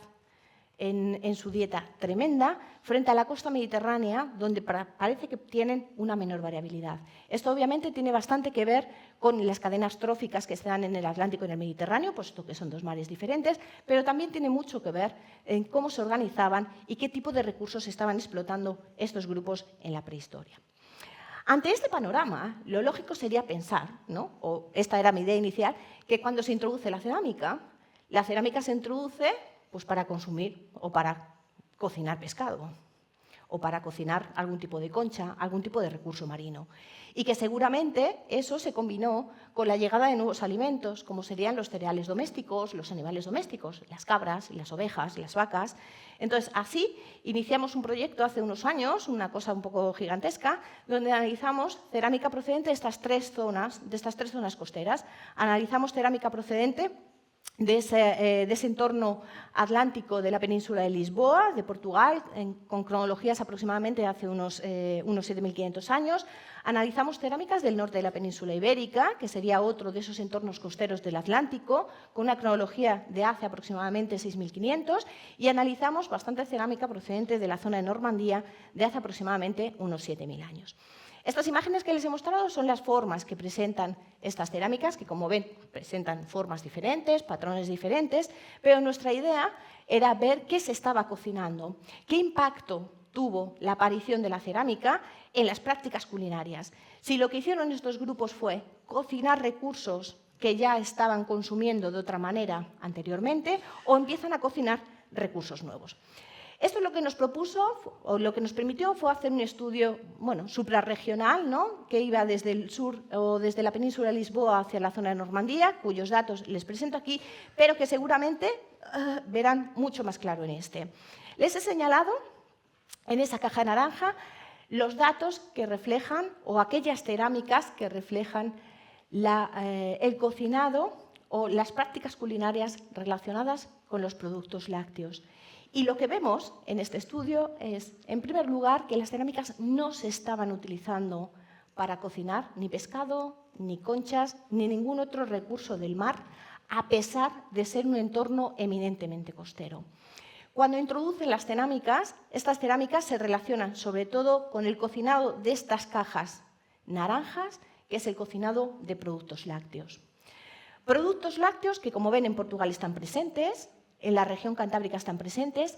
A: en su dieta tremenda, frente a la costa mediterránea, donde parece que tienen una menor variabilidad. Esto obviamente tiene bastante que ver con las cadenas tróficas que se dan en el Atlántico y en el Mediterráneo, puesto que son dos mares diferentes, pero también tiene mucho que ver en cómo se organizaban y qué tipo de recursos estaban explotando estos grupos en la prehistoria. Ante este panorama, lo lógico sería pensar, ¿no?, o esta era mi idea inicial, que cuando se introduce la cerámica se introduce pues para consumir o para cocinar pescado o para cocinar algún tipo de concha, algún tipo de recurso marino. Y que seguramente eso se combinó con la llegada de nuevos alimentos, como serían los cereales domésticos, los animales domésticos, las cabras, las ovejas, las vacas. Entonces, así iniciamos un proyecto hace unos años, una cosa un poco gigantesca, donde analizamos cerámica procedente de estas tres zonas costeras. Analizamos cerámica procedente de ese entorno atlántico de la península de Lisboa, de Portugal, con cronologías aproximadamente de hace unos 7.500 años. Analizamos cerámicas del norte de la península ibérica, que sería otro de esos entornos costeros del Atlántico, con una cronología de hace aproximadamente 6.500, y analizamos bastante cerámica procedente de la zona de Normandía de hace aproximadamente unos 7.000 años. Estas imágenes que les he mostrado son las formas que presentan estas cerámicas, que como ven presentan formas diferentes, patrones diferentes, pero nuestra idea era ver qué se estaba cocinando, qué impacto tuvo la aparición de la cerámica en las prácticas culinarias. Si lo que hicieron estos grupos fue cocinar recursos que ya estaban consumiendo de otra manera anteriormente o empiezan a cocinar recursos nuevos. Esto es lo que nos propuso, o lo que nos permitió, fue hacer un estudio, suprarregional, ¿no?, que iba desde el sur o desde la península de Lisboa hacia la zona de Normandía, cuyos datos les presento aquí, pero que seguramente verán mucho más claro en este. Les he señalado en esa caja naranja los datos que reflejan, o aquellas cerámicas que reflejan el cocinado o las prácticas culinarias relacionadas con los productos lácteos. Y lo que vemos en este estudio es, en primer lugar, que las cerámicas no se estaban utilizando para cocinar ni pescado, ni conchas, ni ningún otro recurso del mar, a pesar de ser un entorno eminentemente costero. Cuando introducen las cerámicas, estas cerámicas se relacionan sobre todo con el cocinado de estas cajas naranjas, que es el cocinado de productos lácteos. Productos lácteos que, como ven, en Portugal están presentes, en la región cantábrica están presentes,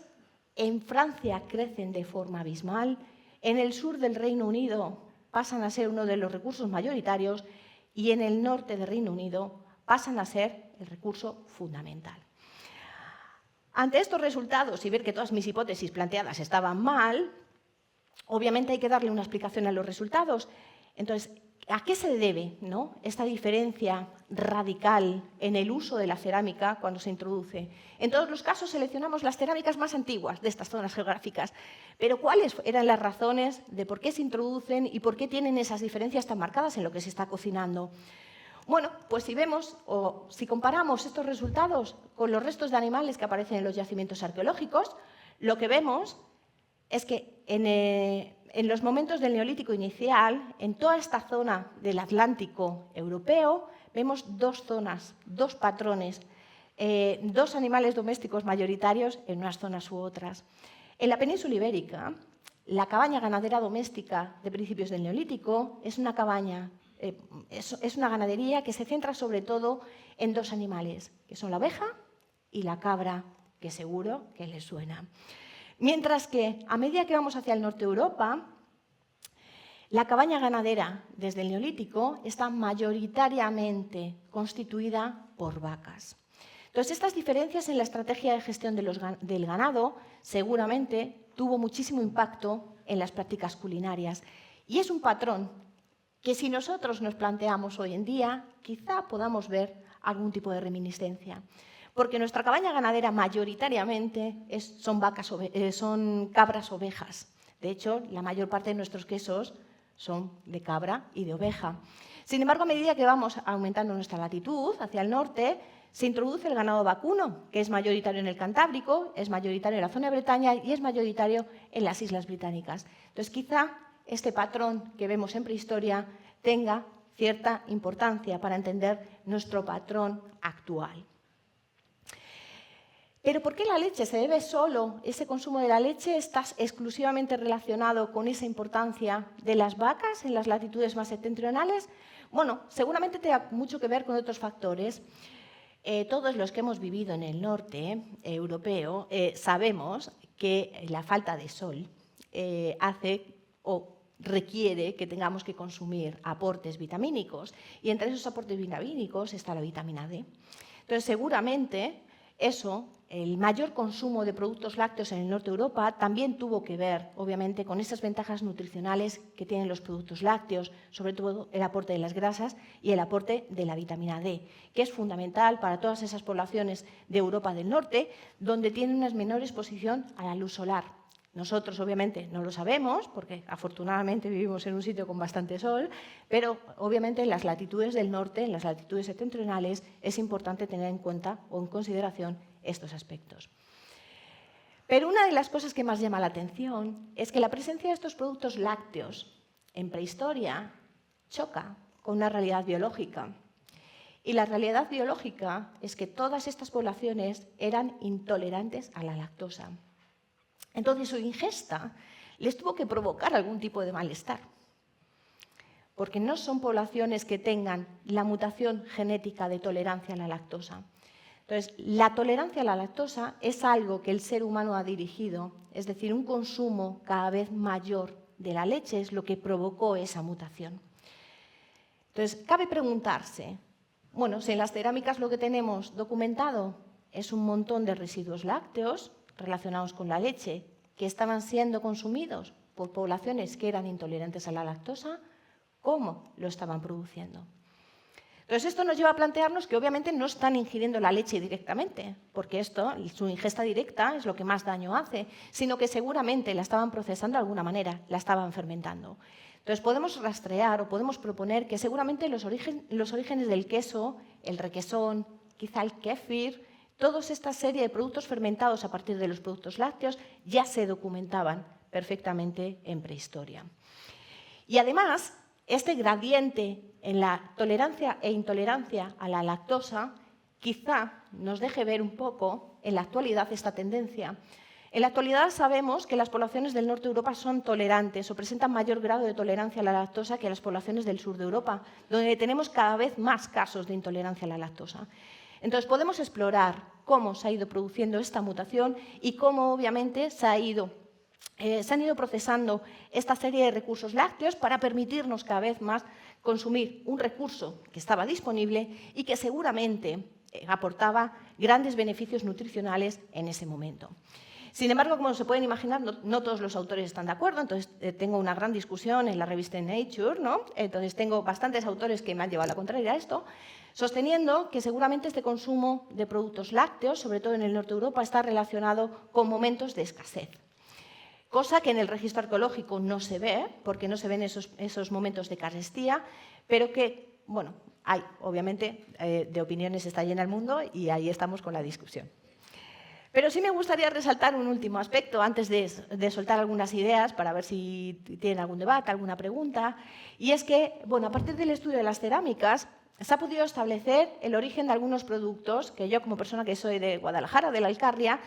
A: en Francia crecen de forma abismal, en el sur del Reino Unido pasan a ser uno de los recursos mayoritarios y en el norte del Reino Unido pasan a ser el recurso fundamental. Ante estos resultados y ver que todas mis hipótesis planteadas estaban mal, obviamente hay que darle una explicación a los resultados. Entonces, ¿a qué se debe, ¿no?, esta diferencia radical en el uso de la cerámica cuando se introduce? En todos los casos seleccionamos las cerámicas más antiguas de estas zonas geográficas, pero ¿cuáles eran las razones de por qué se introducen y por qué tienen esas diferencias tan marcadas en lo que se está cocinando? Bueno, pues si vemos o si comparamos estos resultados con los restos de animales que aparecen en los yacimientos arqueológicos, lo que vemos es que en los momentos del Neolítico inicial, en toda esta zona del Atlántico europeo, vemos dos zonas, dos patrones, dos animales domésticos mayoritarios en unas zonas u otras. En la península ibérica, la cabaña ganadera doméstica de principios del Neolítico es una cabaña, es una ganadería que se centra sobre todo en dos animales, que son la oveja y la cabra, que seguro que les suena. Mientras que, a medida que vamos hacia el norte de Europa, la cabaña ganadera desde el Neolítico está mayoritariamente constituida por vacas. Entonces, estas diferencias en la estrategia de gestión del ganado seguramente tuvo muchísimo impacto en las prácticas culinarias. Y es un patrón que si nosotros nos planteamos hoy en día, quizá podamos ver algún tipo de reminiscencia. Porque nuestra cabaña ganadera mayoritariamente son cabras ovejas. De hecho, la mayor parte de nuestros quesos son de cabra y de oveja. Sin embargo, a medida que vamos aumentando nuestra latitud hacia el norte, se introduce el ganado vacuno, que es mayoritario en el Cantábrico, es mayoritario en la zona de Bretaña y es mayoritario en las Islas Británicas. Entonces, quizá este patrón que vemos en prehistoria tenga cierta importancia para entender nuestro patrón actual. Pero ¿por qué la leche? ¿Se debe solo, ese consumo de la leche está exclusivamente relacionado con esa importancia de las vacas en las latitudes más septentrionales? Bueno, seguramente tenga mucho que ver con otros factores. Todos los que hemos vivido en el norte europeo sabemos que la falta de sol hace o requiere que tengamos que consumir aportes vitamínicos y entre esos aportes vitamínicos está la vitamina D. Entonces, seguramente eso, el mayor consumo de productos lácteos en el norte de Europa también tuvo que ver, obviamente, con esas ventajas nutricionales que tienen los productos lácteos, sobre todo el aporte de las grasas y el aporte de la vitamina D, que es fundamental para todas esas poblaciones de Europa del Norte, donde tienen una menor exposición a la luz solar. Nosotros, obviamente, no lo sabemos, porque afortunadamente vivimos en un sitio con bastante sol, pero obviamente en las latitudes del norte, en las latitudes septentrionales, es importante tener en cuenta o en consideración estos aspectos. Pero una de las cosas que más llama la atención es que la presencia de estos productos lácteos en prehistoria choca con una realidad biológica. Y la realidad biológica es que todas estas poblaciones eran intolerantes a la lactosa. Entonces, su ingesta les tuvo que provocar algún tipo de malestar, porque no son poblaciones que tengan la mutación genética de tolerancia a la lactosa. Entonces, la tolerancia a la lactosa es algo que el ser humano ha dirigido, es decir, un consumo cada vez mayor de la leche es lo que provocó esa mutación. Entonces, cabe preguntarse, bueno, si en las cerámicas lo que tenemos documentado es un montón de residuos lácteos relacionados con la leche que estaban siendo consumidos por poblaciones que eran intolerantes a la lactosa, ¿cómo lo estaban produciendo? Entonces, esto nos lleva a plantearnos que obviamente no están ingiriendo la leche directamente, porque su ingesta directa es lo que más daño hace, sino que seguramente la estaban procesando de alguna manera, la estaban fermentando. Entonces, podemos rastrear o podemos proponer que seguramente los orígenes del queso, el requesón, quizá el kéfir, toda esta serie de productos fermentados a partir de los productos lácteos ya se documentaban perfectamente en prehistoria. Y además, este gradiente en la tolerancia e intolerancia a la lactosa quizá nos deje ver un poco en la actualidad esta tendencia, En la actualidad sabemos que las poblaciones del norte de Europa son tolerantes o presentan mayor grado de tolerancia a la lactosa que las poblaciones del sur de Europa, donde tenemos cada vez más casos de intolerancia a la lactosa. Entonces, podemos explorar cómo se ha ido produciendo esta mutación y cómo, obviamente, se han ido procesando esta serie de recursos lácteos para permitirnos cada vez más consumir un recurso que estaba disponible y que seguramente aportaba grandes beneficios nutricionales en ese momento. Sin embargo, como se pueden imaginar, no todos los autores están de acuerdo, entonces tengo una gran discusión en la revista Nature, ¿no? Entonces tengo bastantes autores que me han llevado a la contraria a esto, sosteniendo que seguramente este consumo de productos lácteos, sobre todo en el norte de Europa, está relacionado con momentos de escasez. Cosa que en el registro arqueológico no se ve, porque no se ven esos momentos de carestía, pero que, bueno, hay, obviamente, de opiniones está llena el mundo y ahí estamos con la discusión. Pero sí me gustaría resaltar un último aspecto antes de soltar algunas ideas para ver si tienen algún debate, alguna pregunta, y es que, bueno, a partir del estudio de las cerámicas, se ha podido establecer el origen de algunos productos que yo, como persona que soy de Guadalajara, de la Alcarria,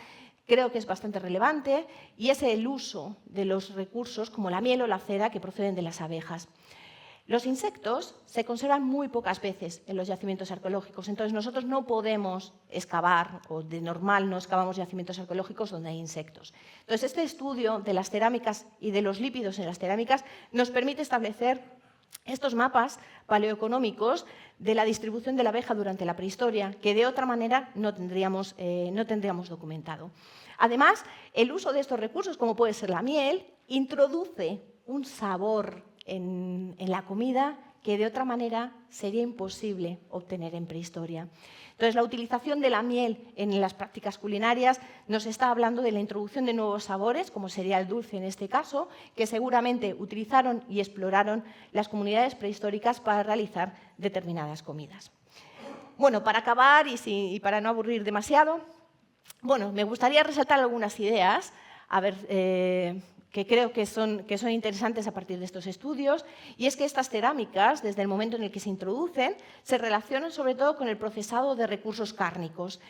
A: creo que es bastante relevante, y es el uso de los recursos como la miel o la cera que proceden de las abejas. Los insectos se conservan muy pocas veces en los yacimientos arqueológicos, entonces nosotros no podemos excavar, o de normal no excavamos yacimientos arqueológicos donde hay insectos. Entonces, este estudio de las cerámicas y de los lípidos en las cerámicas nos permite establecer estos mapas paleoeconómicos de la distribución de la abeja durante la prehistoria, que de otra manera no tendríamos documentado. Además, el uso de estos recursos, como puede ser la miel, introduce un sabor en la comida que de otra manera sería imposible obtener en prehistoria. Entonces, la utilización de la miel en las prácticas culinarias nos está hablando de la introducción de nuevos sabores, como sería el dulce en este caso, que seguramente utilizaron y exploraron las comunidades prehistóricas para realizar determinadas comidas. Bueno, para acabar y para no aburrir demasiado, bueno, me gustaría resaltar algunas ideas, a ver, que creo que son interesantes a partir de estos estudios, y es que estas cerámicas, desde el momento en el que se introducen, se relacionan sobre todo con el procesado de recursos cárnicos,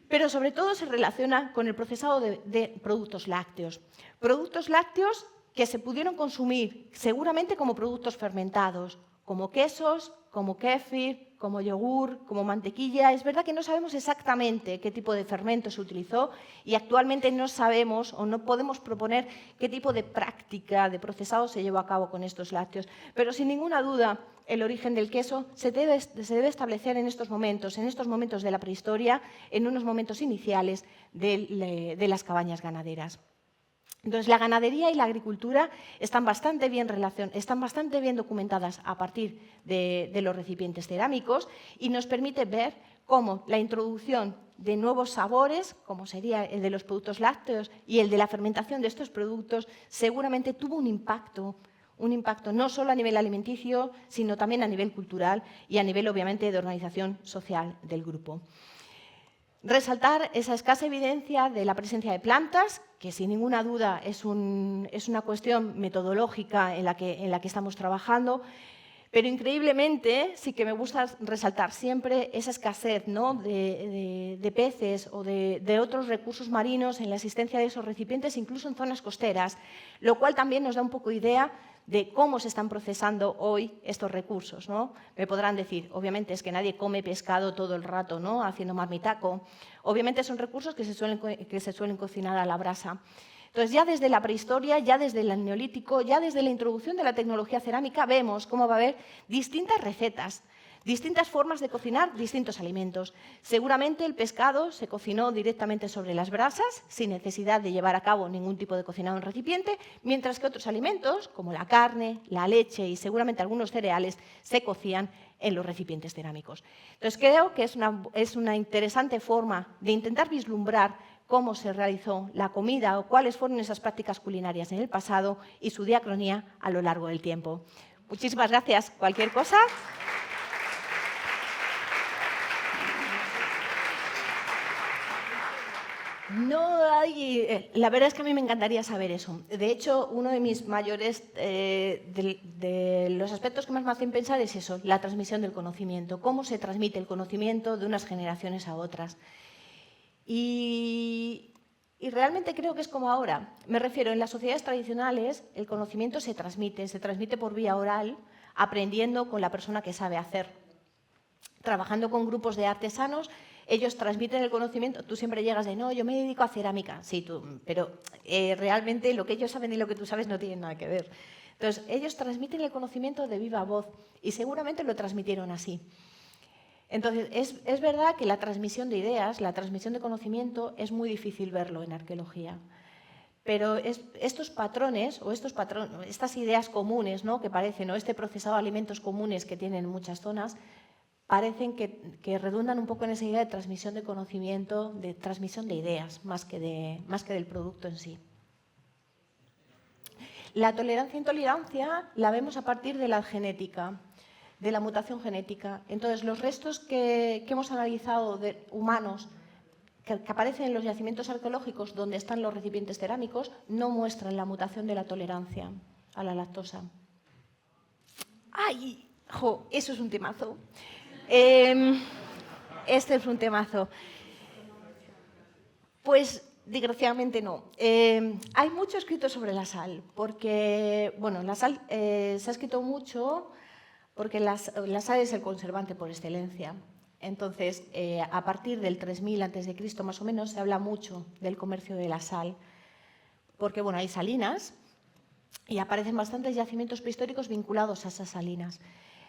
A: pero sobre todo se relaciona con el procesado de productos lácteos. Productos lácteos que se pudieron consumir seguramente como productos fermentados, como quesos, como kéfir, como yogur, como mantequilla. Es verdad que no sabemos exactamente qué tipo de fermento se utilizó y actualmente no sabemos o no podemos proponer qué tipo de práctica de procesado se llevó a cabo con estos lácteos. Pero sin ninguna duda el origen del queso se debe establecer en estos momentos de la prehistoria, en unos momentos iniciales de las cabañas ganaderas. Entonces, la ganadería y la agricultura están bastante bien documentadas a partir de los recipientes cerámicos y nos permite ver cómo la introducción de nuevos sabores, como sería el de los productos lácteos y el de la fermentación de estos productos, seguramente tuvo un impacto no solo a nivel alimenticio, sino también a nivel cultural y a nivel, obviamente, de organización social del grupo. Resaltar esa escasa evidencia de la presencia de plantas, que sin ninguna duda es una cuestión metodológica en la que estamos trabajando, pero increíblemente sí que me gusta resaltar siempre esa escasez, ¿no?, de peces o de otros recursos marinos en la existencia de esos recipientes, incluso en zonas costeras, lo cual también nos da un poco idea de cómo se están procesando hoy estos recursos, ¿no? Me podrán decir, obviamente es que nadie come pescado todo el rato, ¿no?, haciendo marmitaco. Obviamente son recursos que se suelen cocinar a la brasa. Entonces, ya desde la prehistoria, ya desde el neolítico, ya desde la introducción de la tecnología cerámica, vemos cómo va a haber distintas recetas, distintas formas de cocinar distintos alimentos. Seguramente el pescado se cocinó directamente sobre las brasas, sin necesidad de llevar a cabo ningún tipo de cocinado en recipiente, mientras que otros alimentos, como la carne, la leche y seguramente algunos cereales, se cocían en los recipientes cerámicos. Entonces, creo que es una interesante forma de intentar vislumbrar cómo se realizó la comida o cuáles fueron esas prácticas culinarias en el pasado y su diacronía a lo largo del tiempo. Muchísimas gracias. Cualquier cosa. La verdad es que a mí me encantaría saber eso. De hecho, uno de mis mayores, de los aspectos que más me hacen pensar es eso, la transmisión del conocimiento, cómo se transmite el conocimiento de unas generaciones a otras. Y Y realmente creo que es como ahora. Me refiero, en las sociedades tradicionales el conocimiento se transmite por vía oral, aprendiendo con la persona que sabe hacer. Trabajando con grupos de artesanos, ellos transmiten el conocimiento. Tú siempre llegas de, no, yo me dedico a cerámica. Sí, pero realmente lo que ellos saben y lo que tú sabes no tienen nada que ver. Entonces, ellos transmiten el conocimiento de viva voz y seguramente lo transmitieron así. Entonces, es verdad que la transmisión de ideas, la transmisión de conocimiento, es muy difícil verlo en arqueología. Pero estos patrones o estas ideas comunes, ¿no?, que parecen, o este procesado de alimentos comunes que tienen muchas zonas, parecen que redundan un poco en esa idea de transmisión de conocimiento, de transmisión de ideas, más que del producto en sí. La tolerancia e intolerancia la vemos a partir de la genética, de la mutación genética. Entonces, los restos que hemos analizado de humanos que aparecen en los yacimientos arqueológicos donde están los recipientes cerámicos no muestran la mutación de la tolerancia a la lactosa. ¡Ay! ¡Jo! Eso es un temazo. Este es un temazo. Pues desgraciadamente no. Hay mucho escrito sobre la sal, porque, bueno, la sal se ha escrito mucho porque la sal es el conservante por excelencia. Entonces, a partir del 3000 a.C. más o menos se habla mucho del comercio de la sal, porque, bueno, hay salinas y aparecen bastantes yacimientos prehistóricos vinculados a esas salinas.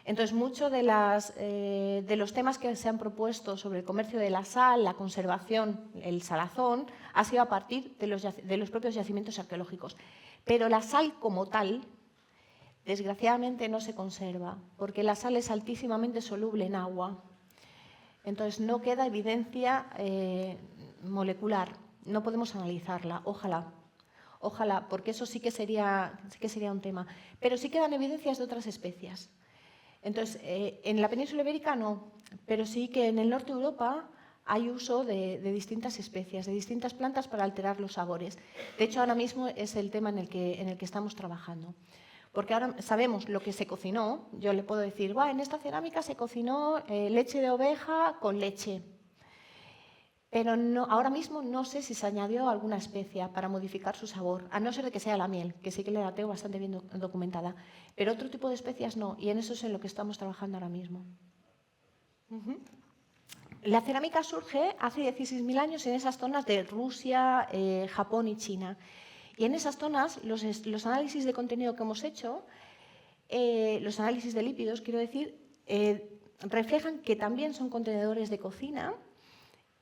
A: Entonces, muchos de los temas que se han propuesto sobre el comercio de la sal, la conservación, el salazón, ha sido a partir de los propios yacimientos arqueológicos. Pero la sal como tal, desgraciadamente, no se conserva, porque la sal es altísimamente soluble en agua. Entonces, no queda evidencia molecular, no podemos analizarla, ojalá. Ojalá, porque eso sí que sería un tema. Pero sí quedan evidencias de otras especies. Entonces, en la península ibérica no, pero sí que en el norte de Europa hay uso de distintas especies, de distintas plantas para alterar los sabores. De hecho, ahora mismo es el tema en el que estamos trabajando. Porque ahora sabemos lo que se cocinó. Yo le puedo decir, en esta cerámica se cocinó leche de oveja con leche. Pero no, ahora mismo no sé si se añadió alguna especia para modificar su sabor, a no ser de que sea la miel, que sí que la tengo bastante bien documentada. Pero otro tipo de especias no, y en eso es en lo que estamos trabajando ahora mismo. La cerámica surge hace 16.000 años en esas zonas de Rusia, Japón y China. Y en esas zonas, los análisis de contenido que hemos hecho, los análisis de lípidos, quiero decir, reflejan que también son contenedores de cocina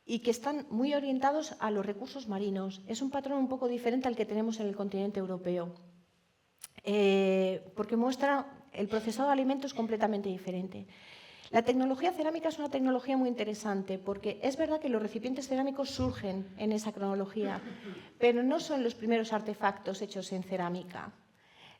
A: y que están muy orientados a los recursos marinos. Es un patrón un poco diferente al que tenemos en el continente europeo, porque muestra el procesado de alimentos completamente diferente. La tecnología cerámica es una tecnología muy interesante, porque es verdad que los recipientes cerámicos surgen en esa cronología, pero no son los primeros artefactos hechos en cerámica.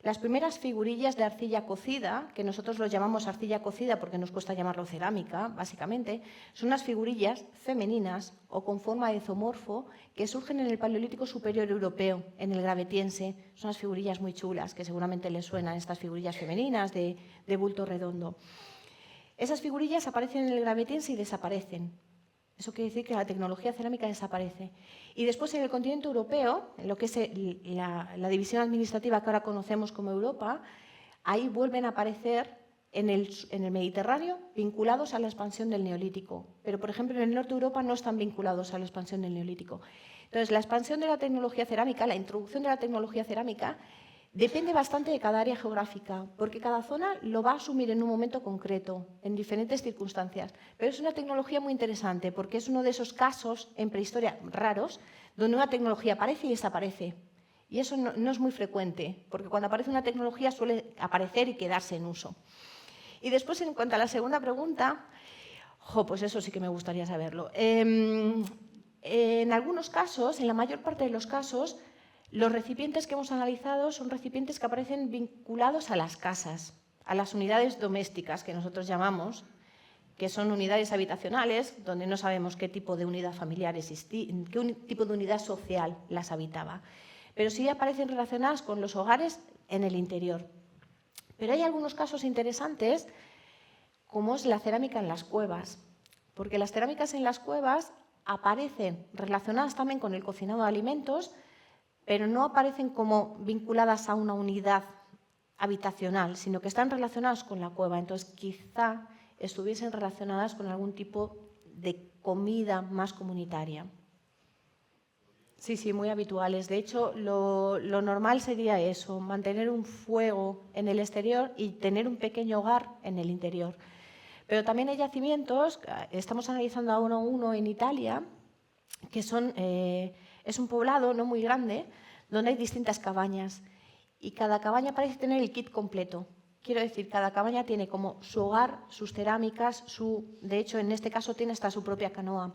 A: Las primeras figurillas de arcilla cocida, que nosotros los llamamos arcilla cocida porque nos cuesta llamarlo cerámica, básicamente, son unas figurillas femeninas o con forma de zoomorfo que surgen en el Paleolítico Superior Europeo, en el Gravetiense. Son unas figurillas muy chulas que seguramente les suenan, estas figurillas femeninas de bulto redondo. Esas figurillas aparecen en el Gravetiense y desaparecen. Eso quiere decir que la tecnología cerámica desaparece. Y después en el continente europeo, en lo que es la división administrativa que ahora conocemos como Europa, ahí vuelven a aparecer en el Mediterráneo vinculados a la expansión del Neolítico. Pero, por ejemplo, en el norte de Europa no están vinculados a la expansión del Neolítico. Entonces, la expansión de la tecnología cerámica, la introducción de la tecnología cerámica, depende bastante de cada área geográfica, porque cada zona lo va a asumir en un momento concreto, en diferentes circunstancias. Pero es una tecnología muy interesante, porque es uno de esos casos en prehistoria raros, donde una tecnología aparece y desaparece. Y eso no es muy frecuente, porque cuando aparece una tecnología suele aparecer y quedarse en uso. Y después, en cuanto a la segunda pregunta, pues eso sí que me gustaría saberlo. En algunos casos, en la mayor parte de los casos, los recipientes que hemos analizado son recipientes que aparecen vinculados a las casas, a las unidades domésticas que nosotros llamamos, que son unidades habitacionales, donde no sabemos qué tipo de unidad familiar existía, qué tipo de unidad social las habitaba. Pero sí aparecen relacionadas con los hogares en el interior. Pero hay algunos casos interesantes, como es la cerámica en las cuevas, porque las cerámicas en las cuevas aparecen relacionadas también con el cocinado de alimentos, pero no aparecen como vinculadas a una unidad habitacional, sino que están relacionadas con la cueva. Entonces, quizá estuviesen relacionadas con algún tipo de comida más comunitaria. Sí, sí, muy habituales. De hecho, lo normal sería eso, mantener un fuego en el exterior y tener un pequeño hogar en el interior. Pero también hay yacimientos, estamos analizando ahora uno en Italia, que es un poblado no muy grande, donde hay distintas cabañas. Y cada cabaña parece tener el kit completo. Quiero decir, cada cabaña tiene como su hogar, sus cerámicas, de hecho, en este caso tiene hasta su propia canoa.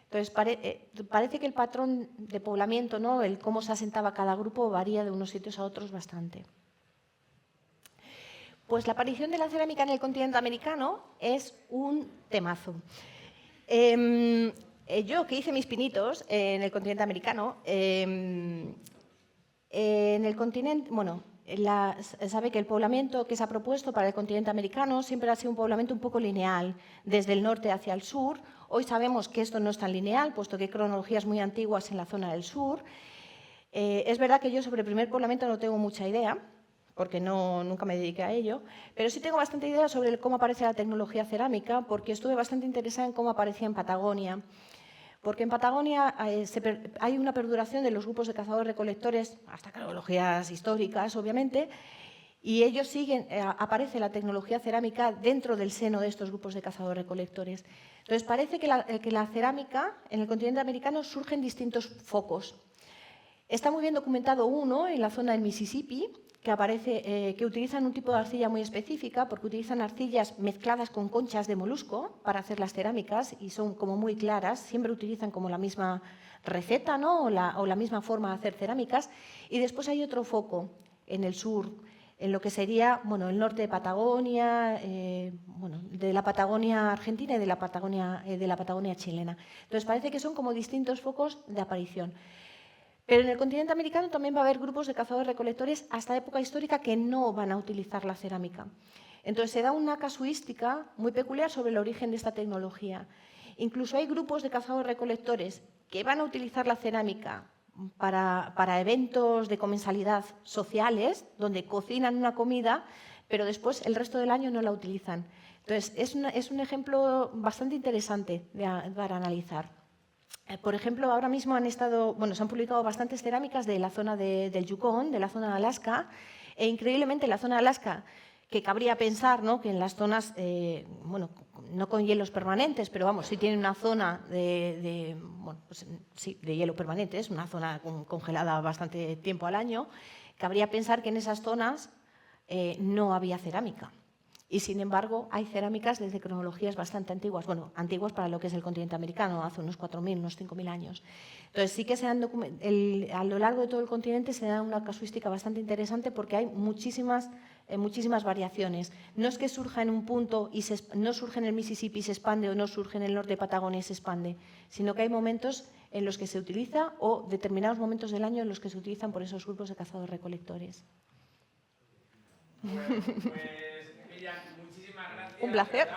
A: Entonces, parece que el patrón de poblamiento, ¿no?, el cómo se asentaba cada grupo, varía de unos sitios a otros bastante. Pues la aparición de la cerámica en el continente americano es un temazo. Yo, que hice mis pinitos en el continente americano, en el continente, bueno, sabe que el poblamiento que se ha propuesto para el continente americano siempre ha sido un poblamiento un poco lineal, desde el norte hacia el sur. Hoy sabemos que esto no es tan lineal, puesto que hay cronologías muy antiguas en la zona del sur. Es verdad que yo sobre el primer poblamiento no tengo mucha idea, porque nunca me dediqué a ello, pero sí tengo bastante idea sobre cómo aparece la tecnología cerámica, porque estuve bastante interesada en cómo aparecía en Patagonia. Porque en Patagonia hay una perduración de los grupos de cazadores-recolectores, hasta cronologías históricas, obviamente, y ellos aparece la tecnología cerámica dentro del seno de estos grupos de cazadores-recolectores. Entonces, parece que la cerámica en el continente americano surge en distintos focos. Está muy bien documentado uno en la zona del Mississippi, que utilizan un tipo de arcilla muy específica, porque utilizan arcillas mezcladas con conchas de molusco para hacer las cerámicas y son como muy claras, siempre utilizan como la misma receta, ¿no?, o la misma forma de hacer cerámicas. Y después hay otro foco en el sur, en lo que sería, bueno, el norte de Patagonia, de la Patagonia argentina y de la Patagonia chilena. Entonces parece que son como distintos focos de aparición. Pero en el continente americano también va a haber grupos de cazadores-recolectores hasta época histórica que no van a utilizar la cerámica. Entonces se da una casuística muy peculiar sobre el origen de esta tecnología. Incluso hay grupos de cazadores-recolectores que van a utilizar la cerámica para eventos de comensalidad sociales, donde cocinan una comida, pero después el resto del año no la utilizan. Entonces es un ejemplo bastante interesante para analizar. Por ejemplo, ahora mismo se han publicado bastantes cerámicas de la zona del Yukón, de la zona de Alaska, e increíblemente en la zona de Alaska, que cabría pensar, ¿no?, que en las zonas, no con hielos permanentes, pero vamos, sí tienen una zona de hielo permanente, es una zona congelada bastante tiempo al año, cabría pensar que en esas zonas no había cerámica. Y, sin embargo, hay cerámicas desde cronologías bastante antiguas, antiguas para lo que es el continente americano, hace unos 4.000, unos 5.000 años. Entonces, sí que a lo largo de todo el continente se da una casuística bastante interesante porque hay muchísimas variaciones. No es que surja en un punto y no surge en el Mississippi y se expande, o no surge en el norte de Patagonia y se expande, sino que hay momentos en los que se utiliza, o determinados momentos del año en los que se utilizan por esos grupos de cazadores-recolectores.
B: Pues, Miriam, muchísimas gracias.
A: Un placer.